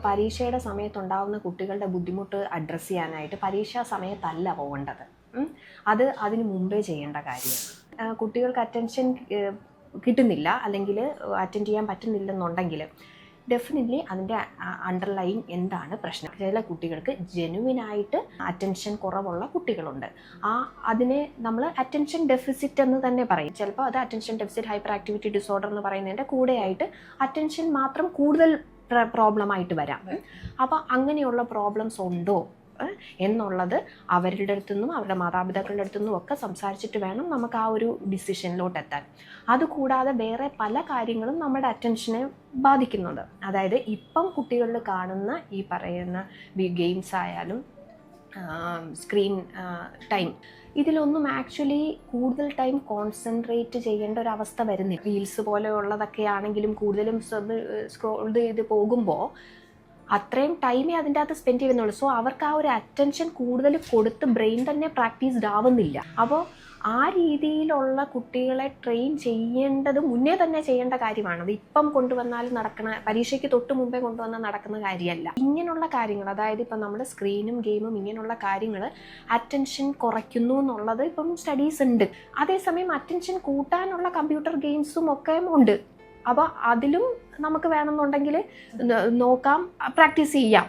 പരീക്ഷയുടെ സമയത്തുണ്ടാകുന്ന കുട്ടികളുടെ ബുദ്ധിമുട്ട് അഡ്രസ്സ് ചെയ്യാനായിട്ട് പരീക്ഷാ സമയത്തല്ല പോകേണ്ടത്. അതിന് മുമ്പേ ചെയ്യേണ്ട കാര്യമാണ്. കുട്ടികൾക്ക് അറ്റൻഷൻ കിട്ടുന്നില്ല അല്ലെങ്കിൽ അറ്റൻഡ് ചെയ്യാൻ പറ്റുന്നില്ലെന്നുണ്ടെങ്കിൽ ഡെഫിനറ്റ്ലി അതിൻ്റെ അണ്ടർലൈൻ എന്താണ് പ്രശ്നം. ചില കുട്ടികൾക്ക് ജെനുവിനായിട്ട് അറ്റൻഷൻ കുറവുള്ള കുട്ടികളുണ്ട്. അതിനെ നമ്മൾ അറ്റൻഷൻ ഡെഫിസിറ്റ് എന്ന് തന്നെ പറയും. ചിലപ്പോൾ അത് attention deficit hyper activity disorder എന്ന് പറയുന്നതിൻ്റെ കൂടെയായിട്ട് അറ്റൻഷൻ മാത്രം കൂടുതൽ പ്രോബ്ലമായിട്ട് വരാം. അപ്പോൾ അങ്ങനെയുള്ള പ്രോബ്ലംസ് ഉണ്ടോ എന്നുള്ളത് അവരുടെ അടുത്തുനിന്നും അവരുടെ മാതാപിതാക്കളുടെ അടുത്തുനിന്നും ഒക്കെ സംസാരിച്ചിട്ട് വേണം നമുക്ക് ആ ഒരു ഡിസിഷനിലോട്ട് എത്താൻ. അതുകൂടാതെ വേറെ പല കാര്യങ്ങളും നമ്മുടെ അറ്റൻഷനെ ബാധിക്കുന്നുണ്ട്. അതായത് ഇപ്പം കുട്ടികളിൽ കാണുന്ന ഈ പറയുന്ന ഗെയിംസ് ആയാലും സ്ക്രീൻ ടൈം, ഇതിലൊന്നും ആക്ച്വലി കൂടുതൽ ടൈം കോൺസെൻട്രേറ്റ് ചെയ്യേണ്ട ഒരു അവസ്ഥ വരുന്നില്ല. റീൽസ് പോലെയുള്ളതൊക്കെ ആണെങ്കിലും കൂടുതലും സ്ക്രോൾ ചെയ്ത് പോകുമ്പോൾ അത്രയും ടൈമേ അതിൻ്റെ അകത്ത് സ്പെൻഡ് ചെയ്യുന്നുള്ളൂ. സോ അവർക്ക് ആ ഒരു അറ്റൻഷൻ കൂടുതൽ കൊടുത്ത് ബ്രെയിൻ തന്നെ പ്രാക്ടീസ്ഡ് ആവുന്നില്ല. അപ്പോൾ ആ രീതിയിലുള്ള കുട്ടികളെ ട്രെയിൻ ചെയ്യേണ്ടത് മുന്നേ തന്നെ ചെയ്യേണ്ട കാര്യമാണ്. അത് ഇപ്പം കൊണ്ടുവന്നാൽ നടക്കുന്ന, പരീക്ഷയ്ക്ക് തൊട്ട് മുമ്പേ കൊണ്ടുവന്നാൽ നടക്കുന്ന കാര്യമല്ല. ഇങ്ങനെയുള്ള കാര്യങ്ങൾ, അതായത് ഇപ്പം നമ്മുടെ സ്ക്രീനും ഗെയിമും ഇങ്ങനെയുള്ള കാര്യങ്ങൾ അറ്റൻഷൻ കുറയ്ക്കുന്നു എന്നുള്ളത് ഇപ്പം സ്റ്റഡീസ് ഉണ്ട്. അതേസമയം അറ്റൻഷൻ കൂട്ടാനുള്ള കമ്പ്യൂട്ടർ ഗെയിംസും ഒക്കെ ഉണ്ട്. അപ്പോൾ അതിലും നമുക്ക് വേണമെന്നുണ്ടെങ്കിൽ നോക്കാം, പ്രാക്ടീസ് ചെയ്യാം.